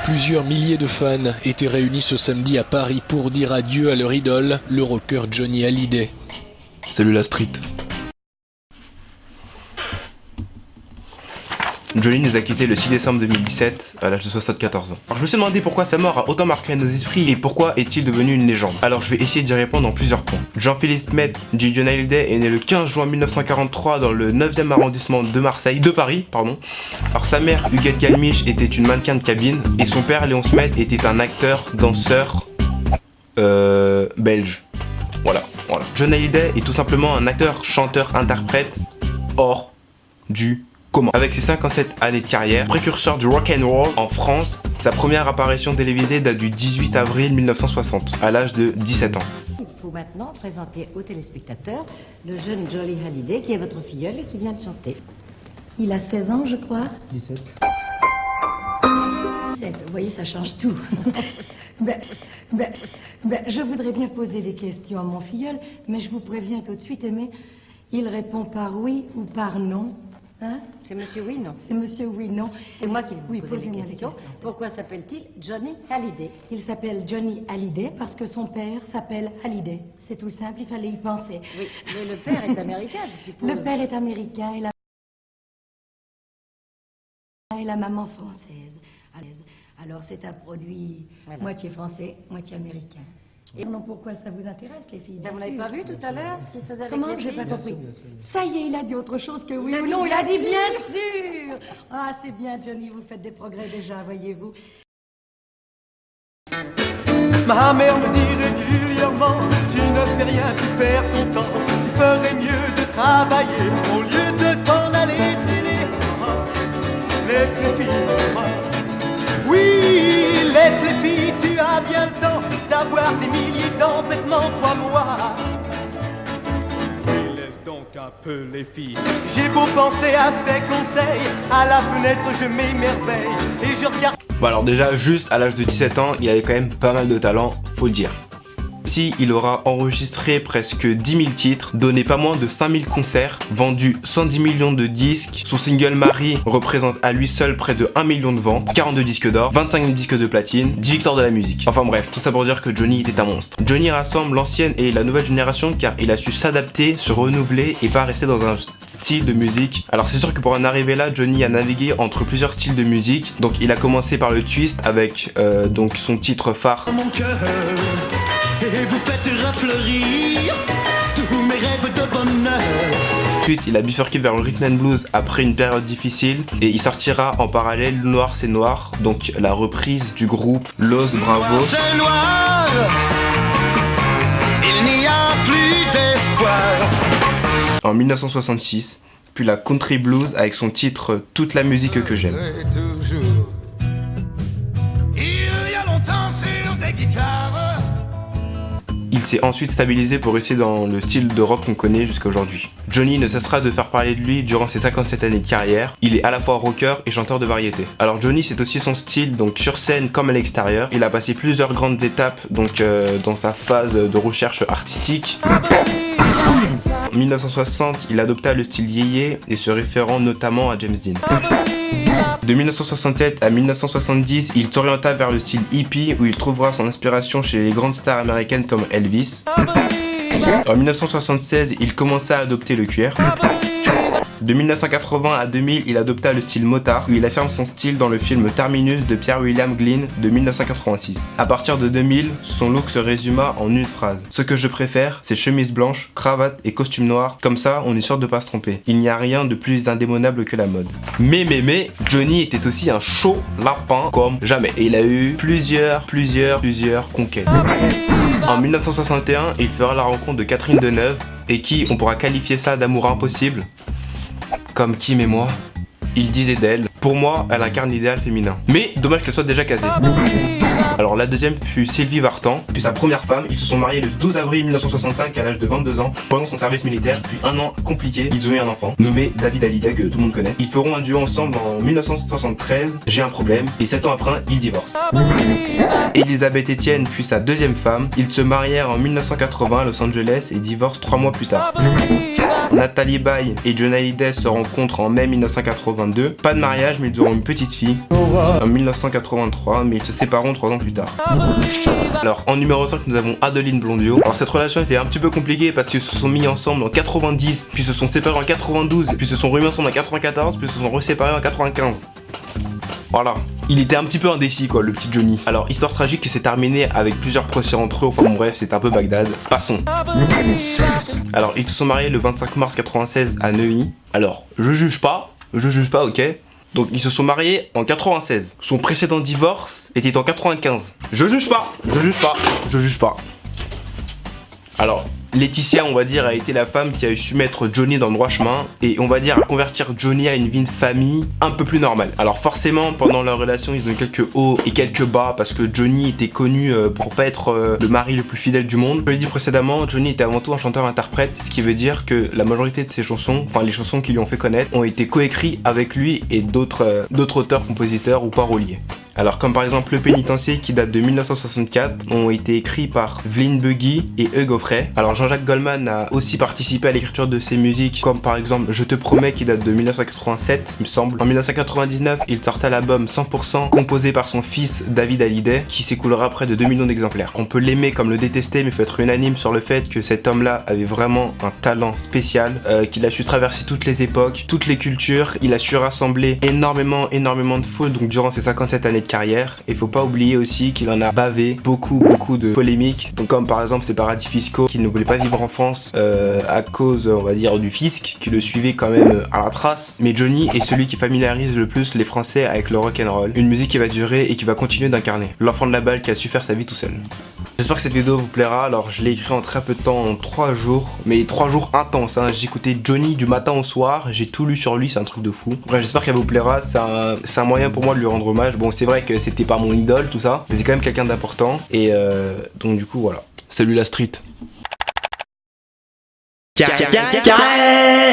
Plusieurs milliers de fans étaient réunis ce samedi à Paris pour dire adieu à leur idole, le rocker Johnny Hallyday. Salut la street. Johnny nous a quittés le 6 décembre 2017 à l'âge de 74 ans. Alors je me suis demandé pourquoi sa mort a autant marqué nos esprits et pourquoi est-il devenu une légende. Alors je vais essayer d'y répondre en plusieurs points. Jean-Philippe Smet, dit Johnny Hallyday, est né le 15 juin 1943 dans le 9e arrondissement de Paris. Alors sa mère, Huguette Galmiche, était une mannequin de cabine et son père, Léon Smet, était un acteur, danseur belge. Voilà. Johnny Hallyday est tout simplement un acteur, chanteur, interprète hors du commun. Avec ses 57 années de carrière, précurseur du rock and roll en France, sa première apparition télévisée date du 18 avril 1960, à l'âge de 17 ans. Il faut maintenant présenter aux téléspectateurs le jeune Johnny Hallyday qui est votre filleul et qui vient de chanter. Il a 16 ans, je crois. 17. 17, vous voyez, ça change tout. Je voudrais bien poser des questions à mon filleul, mais je vous préviens tout de suite, Aimé, il répond par oui ou par non. Hein? C'est monsieur oui, non? C'est monsieur oui, non. C'est moi qui vous pose les posez-moi questions. Pourquoi s'appelle-t-il Johnny Hallyday? Il s'appelle Johnny Hallyday parce que son père s'appelle Hallyday. C'est tout simple, il fallait y penser. Oui, mais le père est américain, je suppose. Le père est américain et la maman française. Alors c'est un produit moitié français, moitié américain. Et non, pourquoi ça vous intéresse, les filles? Vous n'avez pas vu tout à l'heure ce qu'il faisait avec Comment? les J'ai filles? pas compris. Bien sûr. Ça y est, il a dit autre chose que oui Il a ou dit non. Il a bien dit bien sûr. Ah, c'est bien, Johnny, vous faites des progrès déjà, voyez-vous. Ma mère me dit régulièrement, tu ne fais rien, tu perds ton temps. Tu ferais mieux de travailler au lieu de t'en aller traîner. Laisse les filles, oui, laisse les filles, tu as bien le temps d'avoir des milliers d'embêtements, crois-moi. Oui, laisse donc un peu les filles. J'ai beau penser à ces conseils, à la fenêtre je m'émerveille et je regarde. Bon alors déjà, juste à l'âge de 17 ans, il avait quand même pas mal de talent, faut le dire. Aussi, il aura enregistré presque 10 000 titres, donné pas moins de 5000 concerts, vendu 110 millions de disques. Son single Marie représente à lui seul près de 1 million de ventes, 42 disques d'or, 25 disques de platine, 10 victoires de la musique. Enfin bref, tout ça pour dire que Johnny était un monstre. Johnny rassemble l'ancienne et la nouvelle génération car il a su s'adapter, se renouveler et pas rester dans un style de musique. Alors c'est sûr que pour en arriver là, Johnny a navigué entre plusieurs styles de musique. Donc il a commencé par le twist avec donc son titre phare. Mon cœur, et vous faites refleurir tous mes rêves de bonheur. Ensuite, il a bifurqué vers le rhythm and blues après une période difficile et il sortira en parallèle Noir c'est Noir, donc la reprise du groupe Los Bravos. C'est noir, il n'y a plus d'espoir. En 1966, puis la country blues avec son titre Toute la musique que j'aime. Il y a longtemps sur des guitares. Il s'est ensuite stabilisé pour rester dans le style de rock qu'on connaît jusqu'à aujourd'hui. Johnny ne cessera de faire parler de lui durant ses 57 années de carrière. Il est à la fois rocker et chanteur de variété. Alors Johnny, c'est aussi son style, donc sur scène comme à l'extérieur. Il a passé plusieurs grandes étapes donc dans sa phase de recherche artistique. En 1960, il adopta le style yéyé et se référant notamment à James Dean. De 1967 à 1970, il s'orienta vers le style hippie où il trouvera son inspiration chez les grandes stars américaines comme Elvis. En 1976, il commença à adopter le cuir. De 1980 à 2000, il adopta le style motard, où il affirme son style dans le film Terminus de Pierre William Glynn de 1986. À partir de 2000, son look se résuma en une phrase. Ce que je préfère, c'est chemise blanche, cravate et costume noir. Comme ça, on est sûr de pas se tromper. Il n'y a rien de plus indémodable que la mode. Mais, Johnny était aussi un chaud lapin comme jamais. Et il a eu plusieurs conquêtes. En 1961, il fera la rencontre de Catherine Deneuve, et qui, on pourra qualifier ça d'amour impossible. Comme Kim et moi, il disait d'elle, pour moi, elle incarne l'idéal féminin. Mais dommage qu'elle soit déjà casée. Alors la deuxième fut Sylvie Vartan, puis sa première femme. Ils se sont mariés le 12 avril 1965 à l'âge de 22 ans, pendant son service militaire. Puis un an compliqué, ils ont eu un enfant, nommé David Hallyday, que tout le monde connaît. Ils feront un duo ensemble en 1973, J'ai un problème, et 7 ans après, ils divorcent. Elisabeth Etienne fut sa deuxième femme. Ils se marièrent en 1980 à Los Angeles et divorcent 3 mois plus tard. Natalie Baye et Johnny Hallyday se rencontrent en mai 1982. Pas de mariage, mais ils auront une petite fille en 1983, mais ils se sépareront 3 ans plus tard. Alors en numéro 5, nous avons Adeline Blondiot. Alors cette relation était un petit peu compliquée parce qu'ils se sont mis ensemble en 90, puis se sont séparés en 92, puis se sont remis ensemble en 94, puis se sont reséparés en 95. Voilà. Il était un petit peu indécis quoi, le petit Johnny. Alors, histoire tragique qui s'est terminée avec plusieurs procès entre eux. Enfin bon, bref, c'était un peu Bagdad. Passons. Alors, ils se sont mariés le 25 mars 96 à Neuilly. Alors, je juge pas, ok. Donc, ils se sont mariés en 96. Son précédent divorce était en 95. Je juge pas. Alors, Laetitia, on va dire, a été la femme qui a su mettre Johnny dans le droit chemin et on va dire à convertir Johnny à une vie de famille un peu plus normale. Alors forcément, pendant leur relation, ils ont eu quelques hauts et quelques bas parce que Johnny était connu pour pas être le mari le plus fidèle du monde. Comme je l'ai dit précédemment, Johnny était avant tout un chanteur-interprète, ce qui veut dire que la majorité de ses chansons, enfin les chansons qui lui ont fait connaître, ont été coécrites avec lui et d'autres auteurs, compositeurs ou paroliers. Alors comme par exemple Le Pénitencier qui date de 1964 ont été écrits par Vline Buggy et Hugues Offray. Alors Jean-Jacques Goldman a aussi participé à l'écriture de ces musiques comme par exemple Je te promets qui date de 1987 il me semble. En 1999 il sortait l'album 100% composé par son fils David Hallyday qui s'écoulera près de 2 millions d'exemplaires. On peut l'aimer comme le détester mais il faut être unanime sur le fait que cet homme là avait vraiment un talent spécial, qu'il a su traverser toutes les époques, toutes les cultures, il a su rassembler énormément de foule donc durant ses 57 années de carrière. Et faut pas oublier aussi qu'il en a bavé beaucoup de polémiques, donc comme par exemple ses paradis fiscaux, qu'il ne voulait pas vivre en France à cause on va dire du fisc qui le suivait quand même à la trace. Mais Johnny est celui qui familiarise le plus les Français avec le rock'n'roll, une musique qui va durer et qui va continuer d'incarner l'enfant de la balle qui a su faire sa vie tout seul. J'espère que cette vidéo vous plaira. Alors je l'ai écrit en très peu de temps, en 3 jours, mais 3 jours intenses hein. J'ai écouté Johnny du matin au soir, j'ai tout lu sur lui, c'est un truc de fou. Bref, j'espère qu'elle vous plaira, c'est un moyen pour moi de lui rendre hommage. Bon, c'est vrai que c'était pas mon idole tout ça, mais c'est quand même quelqu'un d'important et donc du coup voilà. Salut la street. Carré